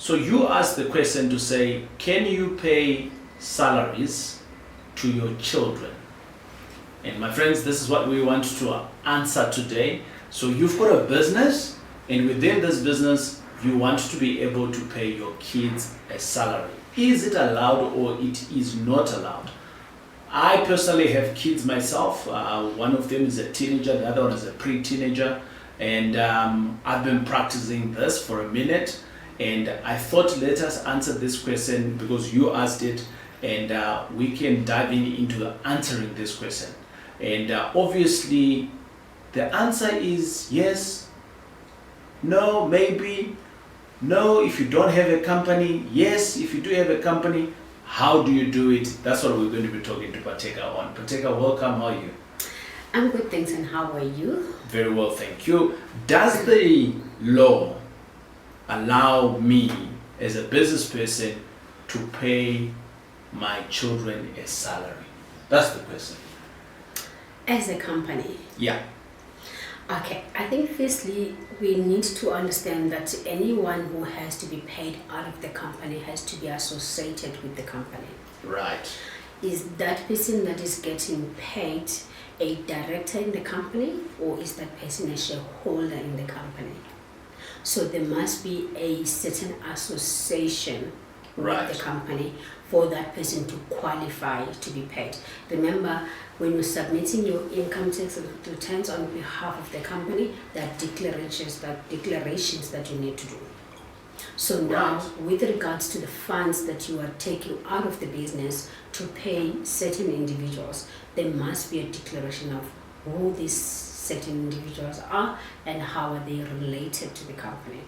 So you asked the question to say, can you pay salaries to your children? And my friends, this is what we want to answer today. So you've got a business, and within this business, you want to be able to pay your kids a salary. Is it allowed or it is not allowed? I personally have kids myself. One of them is a teenager, the other one is a pre-teenager. And I've been practicing this for a minute. And I thought, let us answer this question because you asked it, and we can dive into answering this question. And obviously, the answer is yes, no, maybe, no if you don't have a company, yes if you do have a company. How do you do it? That's what we're going to be talking to Pateka on. Pateka, welcome. How are you? I'm good, thanks. And how are you? Very well, thank you. Does the law allow me as a business person to pay my children a salary? That's the question. As a company? Yeah. Okay, I think firstly we need to understand that anyone who has to be paid out of the company has to be associated with the company. Right. Is that person that is getting paid a director in the company, or is that person a shareholder in the company? So there must be a certain association with the company for that person to qualify to be paid. Remember, when you're submitting your income tax returns on behalf of the company, there are declarations that you need to do. So now, with regards to the funds that you are taking out of the business to pay certain individuals, there must be a declaration of who these certain individuals are and how are they related to the company.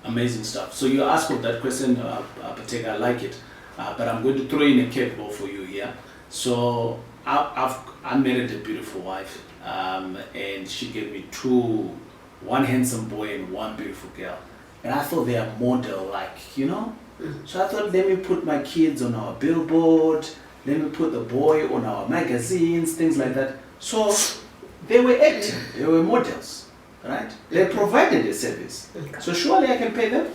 Amazing stuff. So you asked for that question, Pateka, I like it. But I'm going to throw in a curveball for you here. So I married a beautiful wife, and she gave me one handsome boy and one beautiful girl. And I thought they are model-like, you know? So I thought, let me put my kids on our billboard, let me put the boy on our magazines, things like that. So they were acting, they were models, right? They provided a service. So surely I can pay them?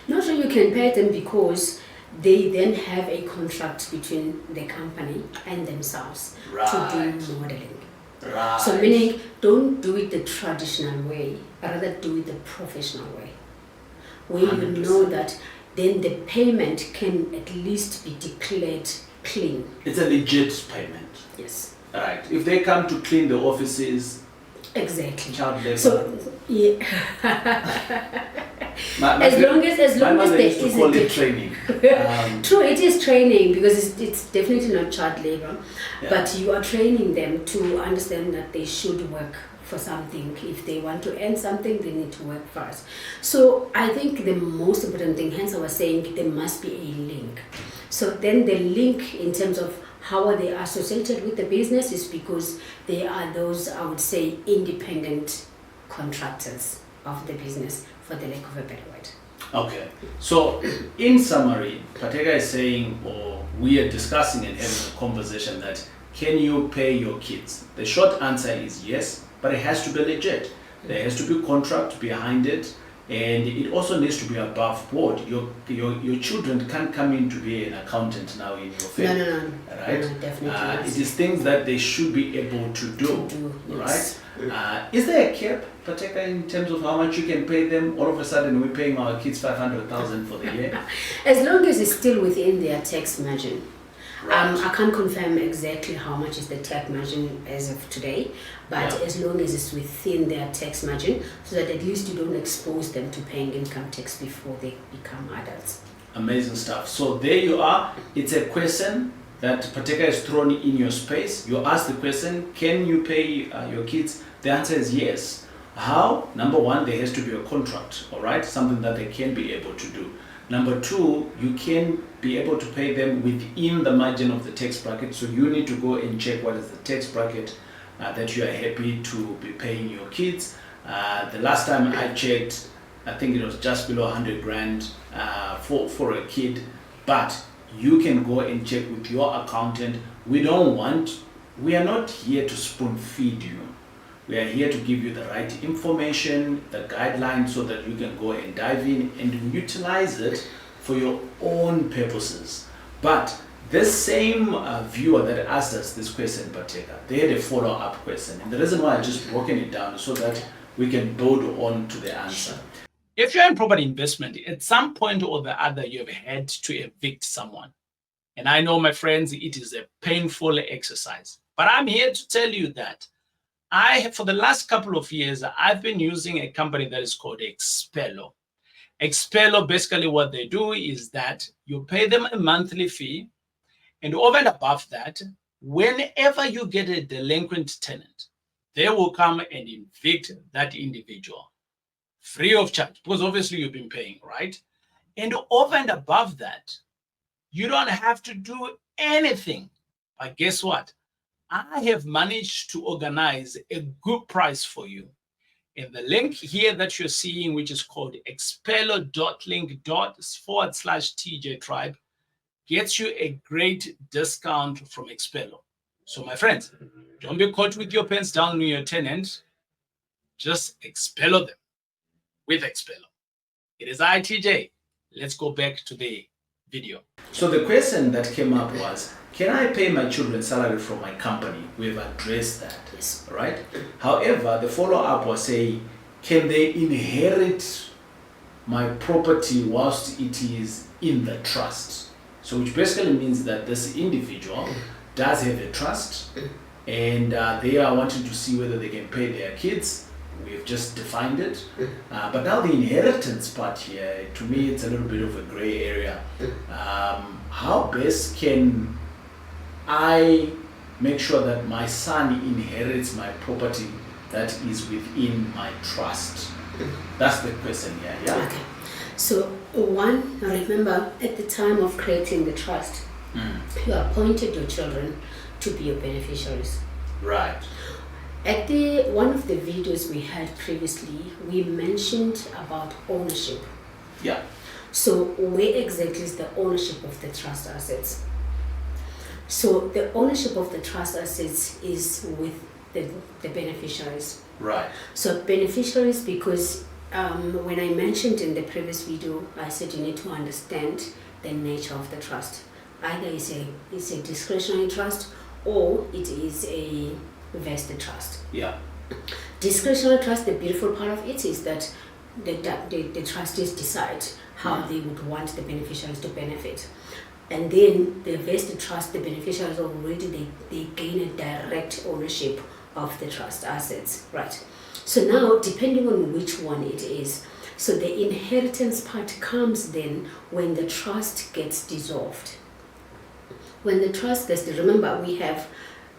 Not sure you can pay them because they then have a contract between the company and themselves to do modeling. Right. So meaning, don't do it the traditional way, rather do it the professional way. Where 100%. You know that then the payment can at least be declared clean. It's a legit payment. Yes. Right. If they come to clean the offices, exactly. Child labor. So yeah. as long as there is a training. True, it is training because it's definitely not child labor, but you are training them to understand that they should work for something. If they want to earn something, they need to work first. So I think the most important thing, hence I was saying there must be a link. So then the link in terms of how are they associated with the business is because they are those, I would say, independent contractors of the business, for the lack of a better word. Okay, so in summary, Pateka is saying, or we are discussing and having a conversation that can you pay your kids? The short answer is yes, but it has to be legit. There has to be a contract behind it, and it also needs to be above board. Your children can't come in to be an accountant now in your family. No. Right? No, definitely. It is things that they should be able to do. Yes. Right? Is there a cap, Pateka, in terms of how much you can pay them? All of a sudden, we're paying our kids 500,000 for the year. As long as it's still within their tax margin. Right. I can't confirm exactly how much is the tax margin as of today, but as long as it's within their tax margin, so that at least you don't expose them to paying income tax before they become adults. Amazing stuff. So there you are. It's a question that Pateka is thrown in your space. You ask the question, can you pay your kids? The answer is yes. How? Number one, there has to be a contract, all right? Something that they can be able to do. Number two, you can be able to pay them within the margin of the tax bracket. So you need to go and check what is the tax bracket that you are happy to be paying your kids. The last time I checked, I think it was just below 100 grand for a kid. But you can go and check with your accountant. We are not here to spoon feed you. We are here to give you the right information, the guidelines, so that you can go and dive in and utilize it for your own purposes. But this same viewer that asked us this question, Pateka, they had a follow-up question. And the reason why I just broken it down is so that we can build on to the answer. If you're in property investment, at some point or the other, you have had to evict someone. And I know, my friends, it is a painful exercise. But I'm here to tell you that for the last couple of years, I've been using a company that is called Xpello. Xpello, basically what they do is that you pay them a monthly fee. And over and above that, whenever you get a delinquent tenant, they will come and evict that individual free of charge, because obviously you've been paying, right? And over and above that, you don't have to do anything. But guess what? I have managed to organize a good price for you. And the link here that you're seeing, which is called xpello.link/TJ Tribe, gets you a great discount from Xpello. So my friends, don't be caught with your pants down on your tenant. Just Xpello them with Xpello. It is TJ. Let's go back to the video. So the question that came up was, can I pay my children's salary from my company? We've addressed that, Yes. right? However, the follow-up was saying, can they inherit my property whilst it is in the trust? So which basically means that this individual does have a trust, and they are wanting to see whether they can pay their kids. We've just defined it. But now the inheritance part here, to me, it's a little bit of a gray area. How best can I make sure that my son inherits my property that is within my trust? That's the question here, yeah? Okay. So one, remember at the time of creating the trust, you appointed your children to be your beneficiaries. Right. At one of the videos we had previously, we mentioned about ownership. Yeah. So where exactly is the ownership of the trust assets? So the ownership of the trust assets is with the beneficiaries. Right. So beneficiaries, because when I mentioned in the previous video, I said you need to understand the nature of the trust. Either it's a discretionary trust or it is a vested trust. Yeah. Discretionary trust, the beautiful part of it is that the trustees decide how they would want the beneficiaries to benefit. And then the vested trust, the beneficiaries already, they gain a direct ownership of the trust assets, right? So now, depending on which one it is, so the inheritance part comes then when the trust gets dissolved. When the trust gets, remember we have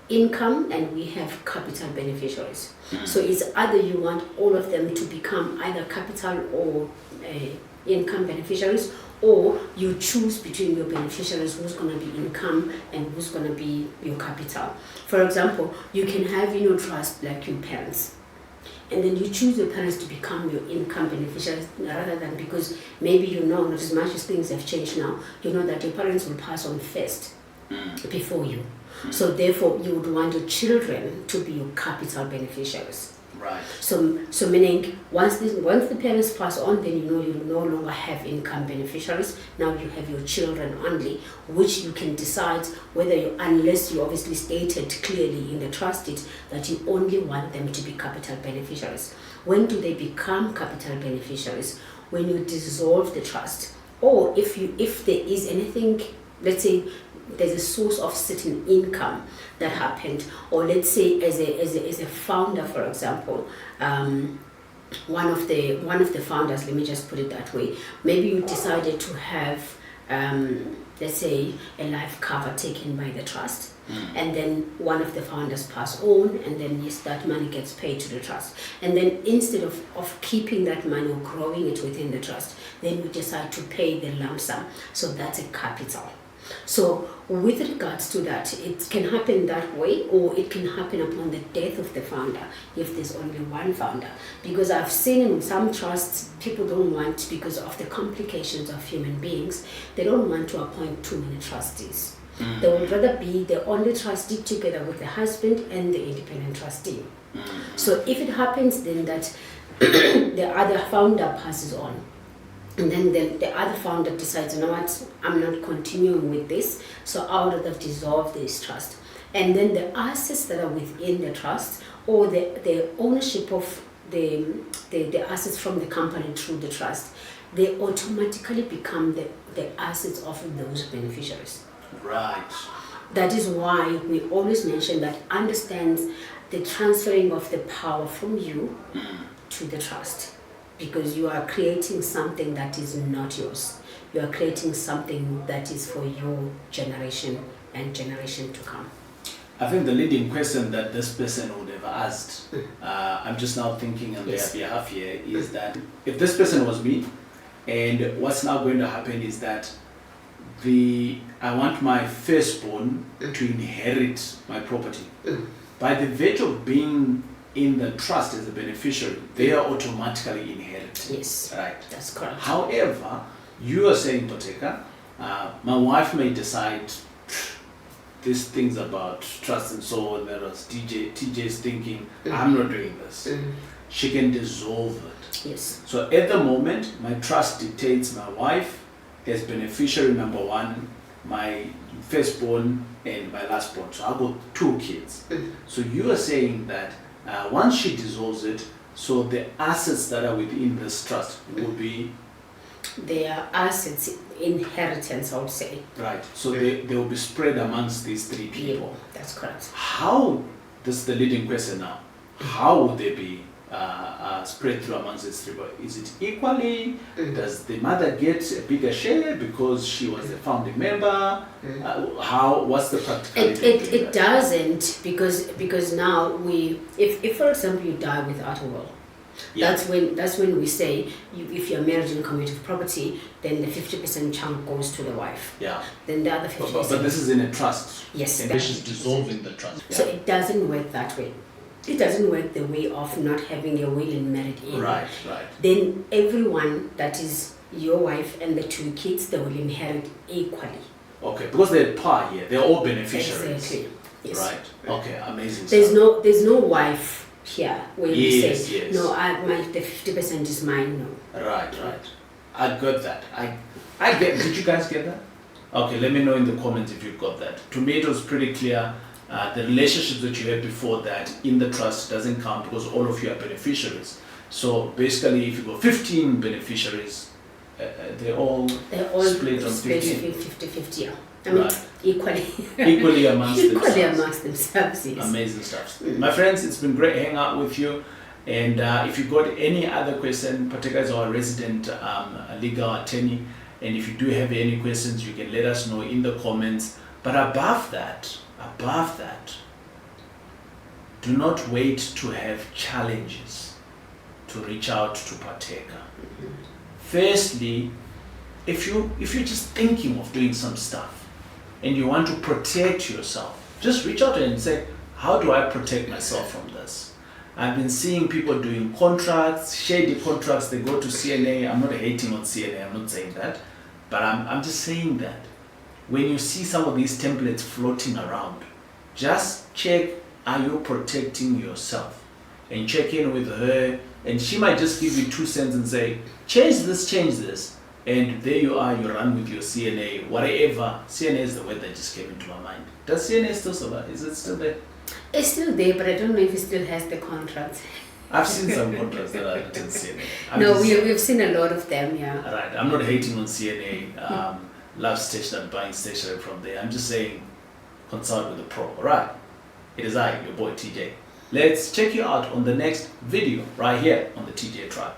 income and we have capital beneficiaries. So it's either you want all of them to become either capital or income beneficiaries, or you choose between your beneficiaries who's going to be income and who's going to be your capital. For example, you can have in your trust like your parents, and then you choose your parents to become your income beneficiaries, rather than, because maybe you know, not as much as things have changed now, you know that your parents will pass on first before you. So therefore you would want your children to be your capital beneficiaries. Right. So meaning once the parents pass on, then you know you no longer have income beneficiaries. Now you have your children only, which you can decide whether you, unless you obviously stated clearly in the trust deed that you only want them to be capital beneficiaries. When do they become capital beneficiaries? When you dissolve the trust, or if there is anything, let's say there's a source of certain income that happened, or let's say as a founder, for example, one of the founders, let me just put it that way, maybe you decided to have let's say a life cover taken by the trust, and then one of the founders pass on, and then yes, that money gets paid to the trust, and then instead of keeping that money or growing it within the trust, then we decide to pay the lump sum. So that's a capital. So with regards to that, it can happen that way, or it can happen upon the death of the founder if there's only one founder. Because I've seen in some trusts, people don't want, because of the complications of human beings, they don't want to appoint too many trustees. They would rather be the only trustee together with the husband and the independent trustee. So if it happens then that the other founder passes on, and then the other founder decides, you know what, I'm not continuing with this, so I would rather dissolve this trust. And then the assets that are within the trust, or the ownership of the assets from the company through the trust, they automatically become the assets of those beneficiaries. Right. That is why we always mention that understands the transferring of the power from you to the trust, because you are creating something that is not yours. You are creating something that is for your generation and generation to come. I think the leading question that this person would have asked, I'm just now thinking on their behalf here, is that if this person was me, and what's now going to happen is that I want my firstborn to inherit my property. By the virtue of being in the trust as a beneficiary, they are automatically inherited. Yes, right. That's correct. However, you are saying, Poteka, my wife may decide these things about trust and so on. There was TJ's thinking, I'm not doing this. She can dissolve it. Yes. So at the moment, my trust dictates my wife as beneficiary number one, my firstborn and my lastborn. So I've got 2 kids. So you are saying that once she dissolves it, so the assets that are within this trust will be their assets, inheritance, I would say. right. So they will be spread amongst these 3 people. That's correct. How, this is the leading question now, how would they be spread through amongst these 3 people? Is it equally? Does the mother get a bigger share because she was the founding member? What's the practicality? It doesn't, because now if for example you die without a will, that's when we say if you're married in a commutative property, then the 50% chunk goes to the wife. Yeah. Then the other 50%. But this is in a trust. Yes. And this is dissolving the trust. So it doesn't work that way. It doesn't work the way of not having a will and married in. Right. Then everyone that is your wife and the 2 kids, they will inherit equally. Okay, because they're par here, they're all beneficiaries. Exactly. Yes. Right. Okay, amazing. There's no wife here where you say, yes. no, the 50% is mine. No. Right. I got that. I get. Did you guys get that? Okay, let me know in the comments if you got that. To me, it was pretty clear. The relationships that you had before that in the trust doesn't count because all of you are beneficiaries. So basically, if you got 15 beneficiaries, they're all split on 15. 50-50, yeah. I mean, equally amongst themselves. Yes. Amazing stuff. My friends, it's been great hanging out with you. And if you got any other question, particularly as our resident legal attorney, and if you do have any questions, you can let us know in the comments. But above that, do not wait to have challenges to reach out to Partaker. Firstly, if you're just thinking of doing some stuff and you want to protect yourself, just reach out and say, how do I protect myself from this? I've been seeing people doing contracts, shady contracts. They go to CNA. I'm not hating on CNA. I'm not saying that, but I'm just saying that when you see some of these templates floating around, just check, are you protecting yourself? And check in with her, and she might just give you 2 cents and say, change this. And there you are, you run with your CNA, whatever. CNA is the word that just came into my mind. Does CNA still survive? Is it still there? It's still there, but I don't know if it still has the contracts. I've seen some contracts that are written CNA. We've seen a lot of them, yeah. Right, I'm not hating on CNA. Love stationery, buying stationery from there. I'm just saying, consult with the pro. Alright, it is I, your boy TJ. Let's check you out on the next video right here on the TJ Tribe.